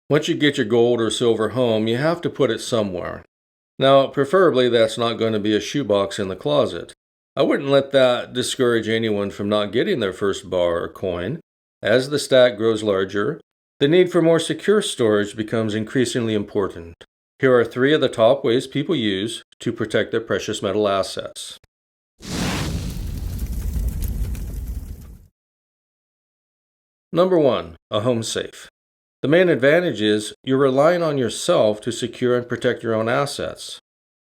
Once you get your gold or silver home, you have to put it somewhere. Now, preferably that's not going to be a shoebox in the closet. I wouldn't let that discourage anyone from not getting their first bar or coin. As the stack grows larger, the need for more secure storage becomes increasingly important. Here are 3 of the top ways people use to protect their precious metal assets. Number 1, a home safe. The main advantage is you're relying on yourself to secure and protect your own assets.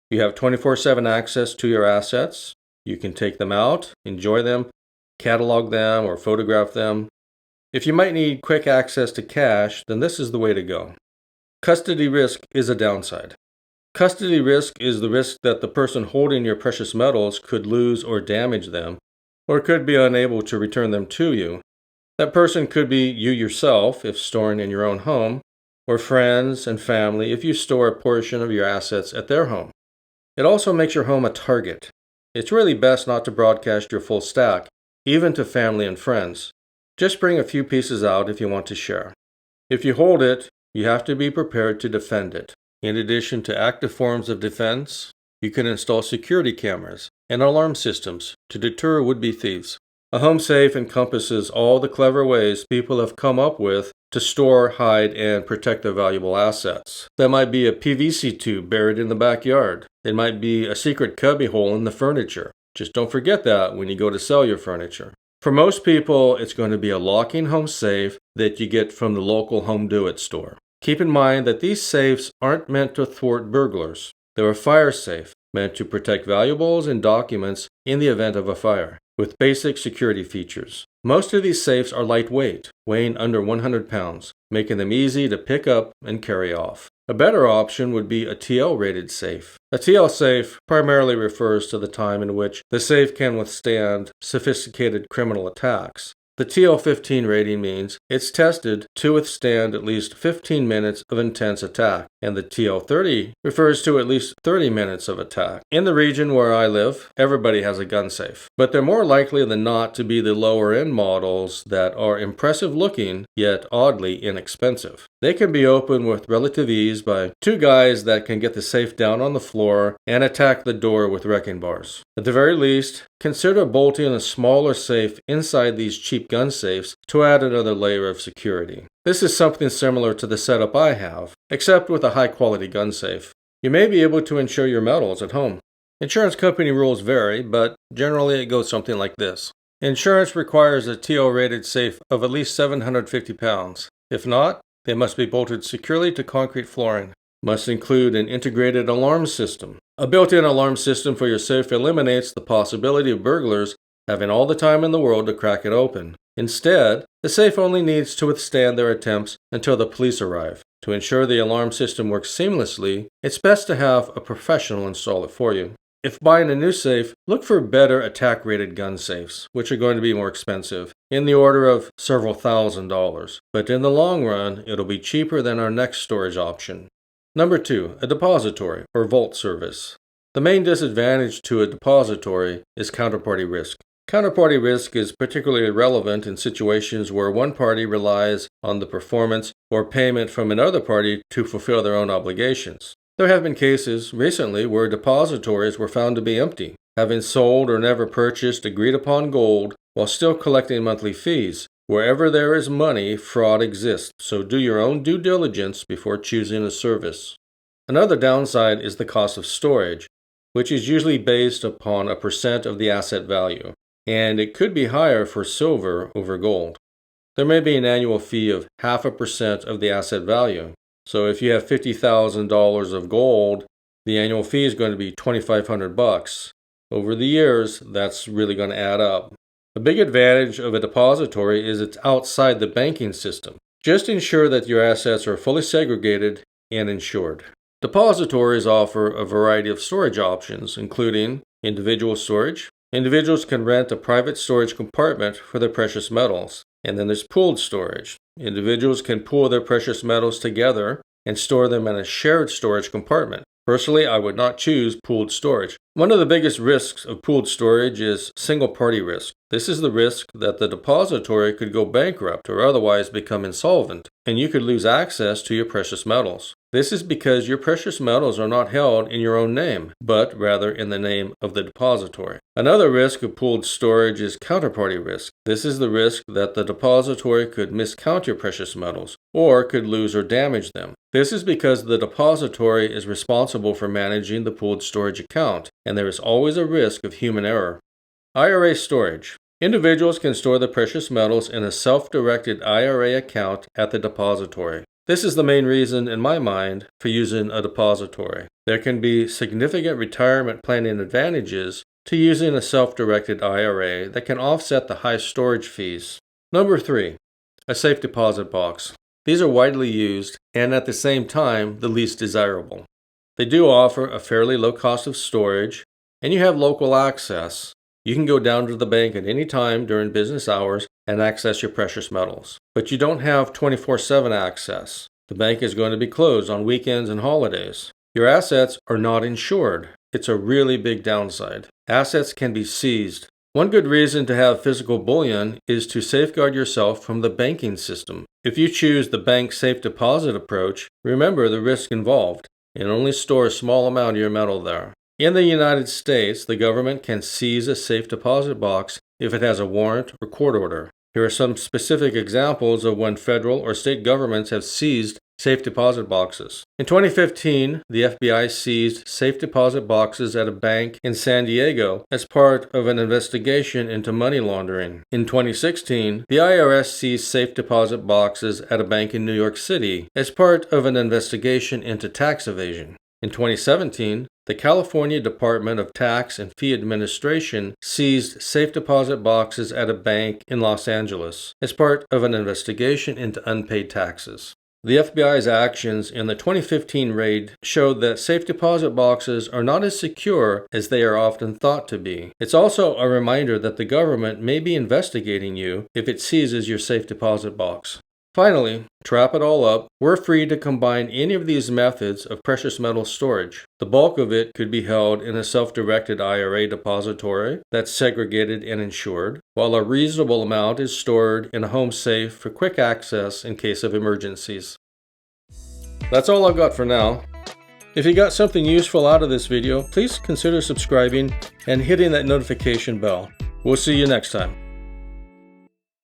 You have 24/7 access to your assets. You can take them out, enjoy them, catalog them, or photograph them. If you might need quick access to cash, then this is the way to go. Custody risk is a downside. Custody risk is the risk that the person holding your precious metals could lose or damage them, or could be unable to return them to you. That person could be you yourself if storing in your own home, or friends and family if you store a portion of your assets at their home. It also makes your home a target. It's really best not to broadcast your full stack, even to family and friends. Just bring a few pieces out if you want to share. If you hold it, you have to be prepared to defend it. In addition to active forms of defense, you can install security cameras and alarm systems to deter would-be thieves. A home safe encompasses all the clever ways people have come up with to store, hide, and protect their valuable assets. That might be a PVC tube buried in the backyard. It might be a secret cubbyhole in the furniture. Just don't forget that when you go to sell your furniture. For most people, it's going to be a locking home safe that you get from the local home do-it store. Keep in mind that these safes aren't meant to thwart burglars. They're a fire safe, meant to protect valuables and documents in the event of a fire, with basic security features. Most of these safes are lightweight, weighing under 100 pounds, making them easy to pick up and carry off. A better option would be a TL-rated safe. A TL safe primarily refers to the time in which the safe can withstand sophisticated criminal attacks. The TL-15 rating means it's tested to withstand at least 15 minutes of intense attack, and the TL-30 refers to at least 30 minutes of attack. In the region where I live, everybody has a gun safe, but they're more likely than not to be the lower-end models that are impressive-looking, yet oddly inexpensive. They can be opened with relative ease by 2 guys that can get the safe down on the floor and attack the door with wrecking bars. At the very least, consider bolting a smaller safe inside these cheap gun safes to add another layer of security. This is something similar to the setup I have, except with a high-quality gun safe. You may be able to insure your metals at home. Insurance company rules vary, but generally it goes something like this. Insurance requires a TL-rated safe of at least 750 pounds. If not, they must be bolted securely to concrete flooring. Must include an integrated alarm system. A built-in alarm system for your safe eliminates the possibility of burglars having all the time in the world to crack it open. Instead, the safe only needs to withstand their attempts until the police arrive. To ensure the alarm system works seamlessly, it's best to have a professional install it for you. If buying a new safe, look for better attack-rated gun safes, which are going to be more expensive, in the order of several $1,000s. But in the long run, it'll be cheaper than our next storage option. Number 2, a depository or vault service. The main disadvantage to a depository is counterparty risk. Counterparty risk is particularly relevant in situations where one party relies on the performance or payment from another party to fulfill their own obligations. There have been cases recently where depositories were found to be empty, having sold or never purchased agreed-upon gold while still collecting monthly fees. Wherever there is money, fraud exists, so do your own due diligence before choosing a service. Another downside is the cost of storage, which is usually based upon a percent of the asset value, and it could be higher for silver over gold. There may be an annual fee of 0.5% of the asset value. So if you have $50,000 of gold, the annual fee is going to be $2,500. Over the years, that's really going to add up. A big advantage of a depository is it's outside the banking system. Just ensure that your assets are fully segregated and insured. Depositories offer a variety of storage options, including individual storage. Individuals can rent a private storage compartment for their precious metals. And then there's pooled storage. Individuals can pool their precious metals together and store them in a shared storage compartment. Personally, I would not choose pooled storage. One of the biggest risks of pooled storage is single-party risk. This is the risk that the depository could go bankrupt or otherwise become insolvent, and you could lose access to your precious metals. This is because your precious metals are not held in your own name, but rather in the name of the depository. Another risk of pooled storage is counterparty risk. This is the risk that the depository could miscount your precious metals, or could lose or damage them. This is because the depository is responsible for managing the pooled storage account, and there is always a risk of human error. IRA storage. Individuals can store the precious metals in a self-directed IRA account at the depository. This is the main reason, in my mind, for using a depository. There can be significant retirement planning advantages to using a self-directed IRA that can offset the high storage fees. Number 3, a safe deposit box. These are widely used and at the same time the least desirable. They do offer a fairly low cost of storage, and you have local access. You can go down to the bank at any time during business hours and access your precious metals. But you don't have 24/7 access. The bank is going to be closed on weekends and holidays. Your assets are not insured. It's a really big downside. Assets can be seized. One good reason to have physical bullion is to safeguard yourself from the banking system. If you choose the bank safe deposit approach, remember the risk involved and only store a small amount of your metal there. In the United States, the government can seize a safe deposit box if it has a warrant or court order. Here are some specific examples of when federal or state governments have seized safe deposit boxes. In 2015, the FBI seized safe deposit boxes at a bank in San Diego as part of an investigation into money laundering. In 2016, the IRS seized safe deposit boxes at a bank in New York City as part of an investigation into tax evasion. In 2017, the California Department of Tax and Fee Administration seized safe deposit boxes at a bank in Los Angeles as part of an investigation into unpaid taxes. The FBI's actions in the 2015 raid showed that safe deposit boxes are not as secure as they are often thought to be. It's also a reminder that the government may be investigating you if it seizes your safe deposit box. Finally, to wrap it all up, we're free to combine any of these methods of precious metal storage. The bulk of it could be held in a self-directed IRA depository that's segregated and insured, while a reasonable amount is stored in a home safe for quick access in case of emergencies. That's all I've got for now. If you got something useful out of this video, please consider subscribing and hitting that notification bell. We'll see you next time.